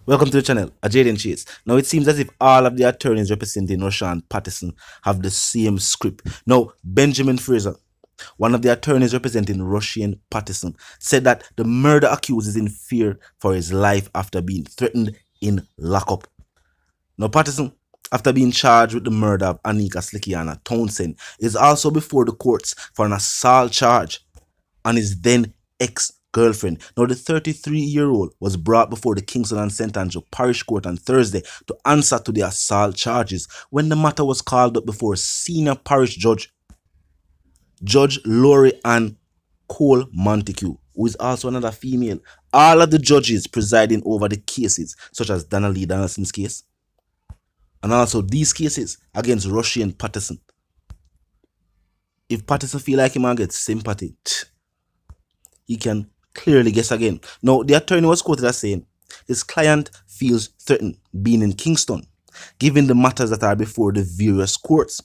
Welcome to the channel, Jaden Chase. Now it seems as if all of the attorneys representing Rushane Patterson have the same script. Now, Benjamin Fraser, one of the attorneys representing Rushane Patterson, said that the murder accused is in fear for his life after being threatened in lockup. Now, Patterson, after being charged with the murder of Anika Slickianna Townsend, is also before the courts for an assault charge on his then ex-girlfriend. Now, the 33-year-old was brought before the Kingston and St. Andrew Parish Court on Thursday to answer to the assault charges when the matter was called up before senior parish judge, Judge Laurie Ann Cole Montague, who is also another female. All of the judges presiding over the cases, such as Donna Lee Donaldson's case, and also these cases against Rushane Patterson. If Patterson feel like he might get sympathy, he can clearly guess again. Now, the attorney was quoted as saying his client feels threatened being in Kingston, given the matters that are before the various courts.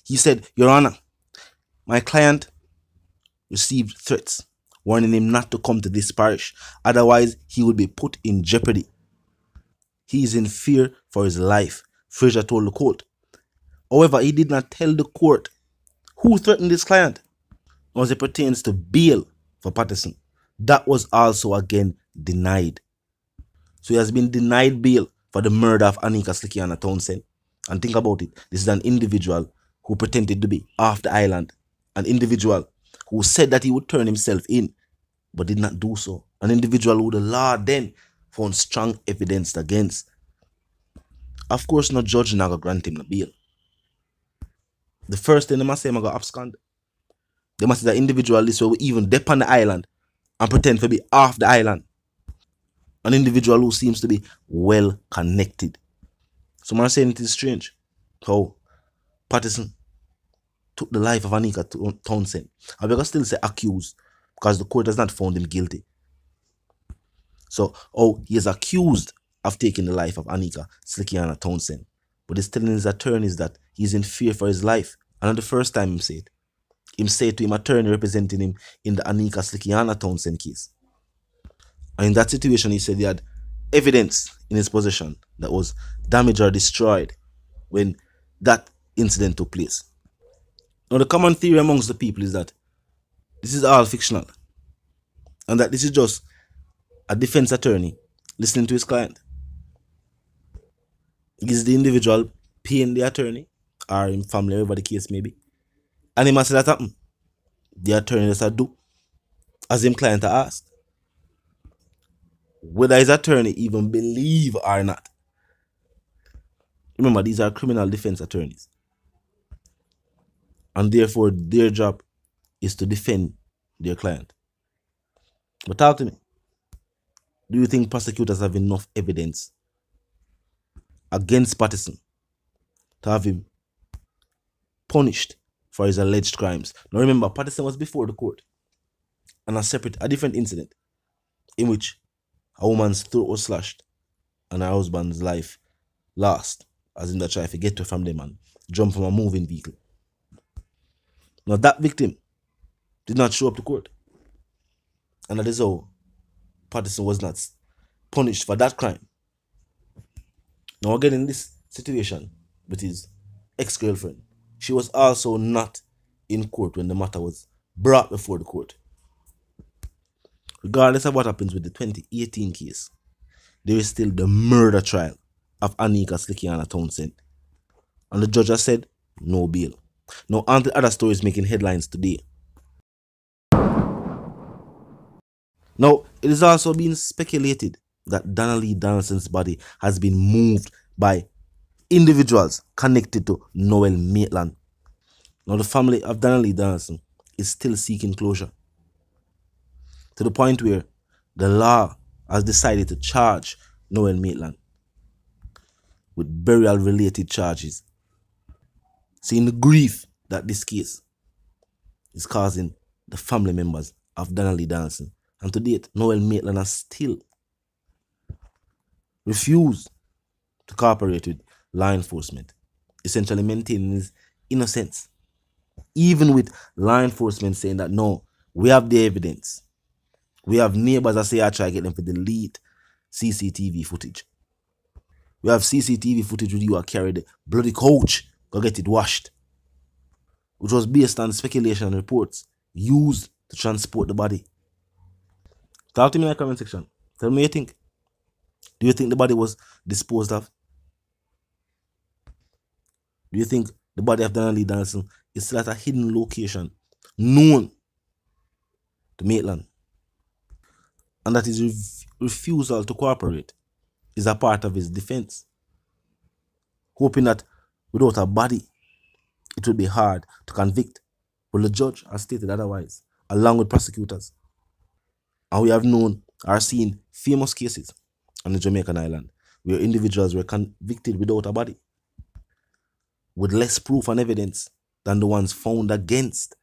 He said, "Your Honor, my client received threats warning him not to come to this parish, otherwise he would be put in jeopardy. He is in fear for his life," Fraser told the court. However, he did not tell the court who threatened his client as it pertains to bail for Patterson. That was also again denied. So he has been denied bail for the murder of Anika Slickianna Townsend. And think about it, this is an individual who pretended to be off the island, an individual who said that he would turn himself in, but did not do so, an individual who the law then found strong evidence against. Of course, no judge not gonna grant him the bail. The first thing they must say, I'm gonna abscond. They must say that individual this will even dip on the island and pretend to be off the island. An individual who seems to be well connected. So I'm saying it is strange how Patterson took the life of Anika Townsend. And we can still say accused because the court has not found him guilty. So, he is accused of taking the life of Anika Slickianna Townsend. But he's telling his attorneys that he's in fear for his life. And not the first time him said it. Him said to him attorney representing him in the Anika Slickianna Townsend case. And in that situation, he said he had evidence in his possession that was damaged or destroyed when that incident took place. Now, the common theory amongst the people is that this is all fictional and that this is just a defense attorney listening to his client. Is the individual paying the attorney or in family, whatever the case may be? And he must say that happen. The attorney just do as him client asked. Whether his attorney even believe or not. Remember, these are criminal defense attorneys. And therefore, their job is to defend their client. But talk to me. Do you think prosecutors have enough evidence against Patterson to have him punished for his alleged crimes? Now remember, Patterson was before the court on a different incident in which a woman's throat was slashed and her husband's life lost, as in that try to get her from them and jump from a moving vehicle. Now that victim did not show up to court, and that is how Patterson was not punished for that crime. Now again, in this situation with his ex-girlfriend, she was also not in court when the matter was brought before the court. Regardless of what happens with the 2018 case, there is still the murder trial of Anika Slickianna Townsend. And the judge has said no bail. Now, on to other stories making headlines today. Now, it is also being speculated that Donna Lee Donaldson's body has been moved by individuals connected to Noel Maitland. Now, the family of Donna Lee Donaldson is still seeking closure, to the point where the law has decided to charge Noel Maitland with burial-related charges, seeing the grief that this case is causing the family members of Donna Lee Donaldson. And to date, Noel Maitland has still refused to cooperate with law enforcement, essentially maintaining his innocence, even with law enforcement saying that no, we have the evidence. We have neighbors that say I try to get them to delete CCTV footage. We have CCTV footage with you carry the bloody coach, go get it washed, which was based on speculation and reports used to transport the body. Talk to me in the comment section. Tell me what you think. Do you think the body was disposed of? Do you think the body of Donnelly Danson is still at a hidden location known to Maitland? And that his refusal to cooperate is a part of his defense, hoping that without a body, it would be hard to convict. But the judge has stated otherwise, along with prosecutors. And we have known or seen famous cases on the Jamaican island where individuals were convicted without a body, with less proof and evidence than the ones found against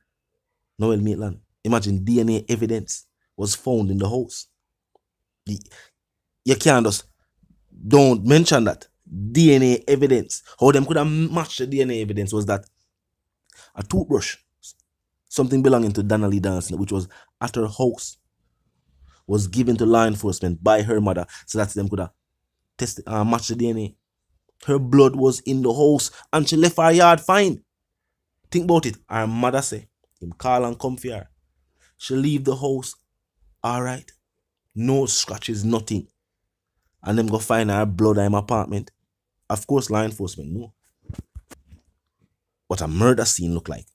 Noel Maitland. Imagine DNA evidence was found in the house. You can't just don't mention that. DNA evidence. How them could have matched the DNA evidence was that a toothbrush, something belonging to Donnelly Danson, which was at her house, was given to law enforcement by her mother so that them could have tested match the DNA. Her blood was in the house and she left her yard fine. Think about it. Her mother say, him call and come for her. She leave the house, alright. No scratches, nothing. And them go find her blood in my apartment. Of course, law enforcement know what a murder scene look like.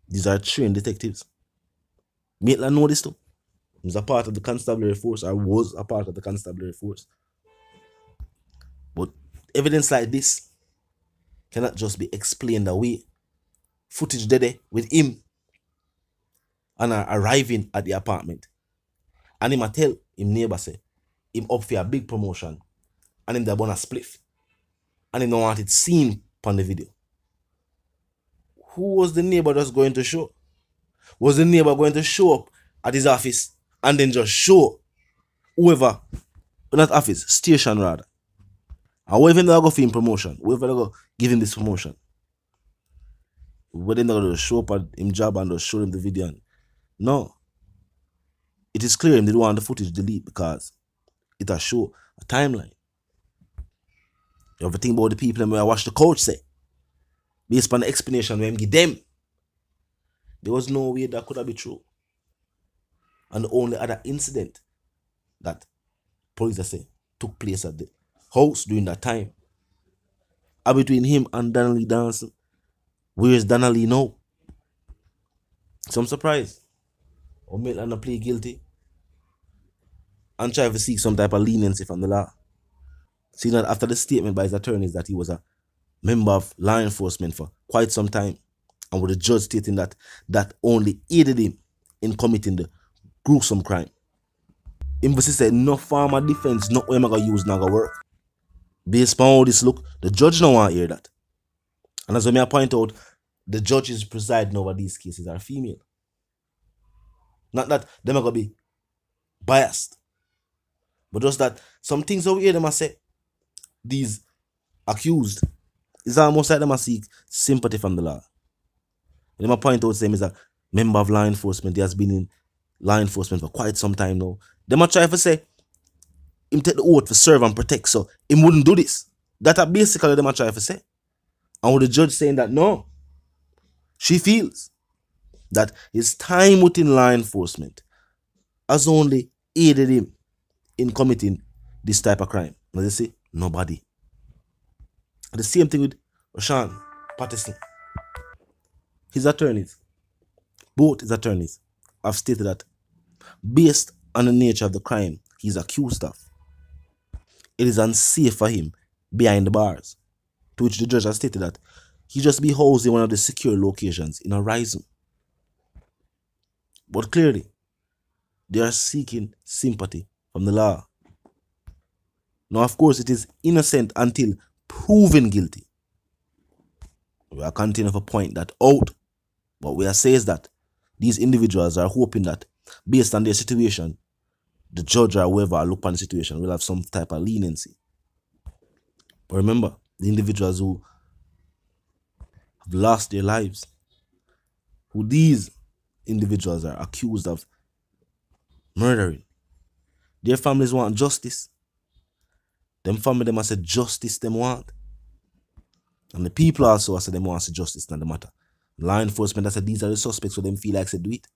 These are trained detectives. Maitland know this too. He was a part of the constabulary force, or was a part of the constabulary force. But evidence like this cannot just be explained away. Footage there with him and arriving at the apartment. And him a tell him neighbor say, him up for a big promotion. And him there born a spliff. And him don't want it seen on the video. Who was the neighbor that's going to show? Was the neighbor going to show up at his office and then just show whoever, not office, station rather. And whoever they go for him promotion, whoever they go give him this promotion. Whether they're going to show up at him job and just show him the video. No. It is clear they don't want the footage delete because it will show a timeline. You ever think about the people who I watch the coach say? Based on the explanation when give them, there was no way that could have been true. And the only other incident that police say took place at the house during that time are between him and Donnelly Danson. Where's Donnelly now? So I'm surprised. Or Maitland plead guilty and try to seek some type of leniency from the law. See that after the statement by his attorneys that he was a member of law enforcement for quite some time, and with the judge stating that that only aided him in committing the gruesome crime. Embassy said no form of defense, no way I'm gonna use, not gonna work. Based on all this look, the judge don't want to hear that. And as I point out, the judges presiding over these cases are female. Not that them are gonna be biased, but just that some things over here them are say these accused is almost like them are seek sympathy from the law. And them point out them is a member of law enforcement. He has been in law enforcement for quite some time now. Them are trying to say him take the oath to serve and protect, so him wouldn't do this. That are basically them are trying to say. And with the judge saying that no, she feels that his time within law enforcement has only aided him in committing this type of crime. Now they say nobody. The same thing with Rushane Patterson. His attorneys, both his attorneys, have stated that based on the nature of the crime he's accused of, it is unsafe for him behind the bars. To which the judge has stated that he just be housed in one of the secure locations in Horizon. But clearly, they are seeking sympathy from the law. Now, of course, it is innocent until proven guilty. We are continuing to point that out. But we are saying that these individuals are hoping that, based on their situation, the judge or whoever look upon the situation will have some type of leniency. But remember, the individuals who have lost their lives, who these individuals are accused of murdering, their families want justice. Them family them say justice them want. And the people also say them want justice in the matter. Law enforcement I said these are the suspects, so them feel like say do it.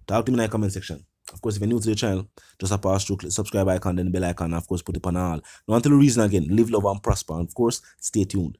Talk to me in the comment section. Of course, if you're new to the channel, just pass through, click subscribe icon, then the bell icon, and of course put it on all. Now until the reason again, live, love, and prosper. And of course, stay tuned.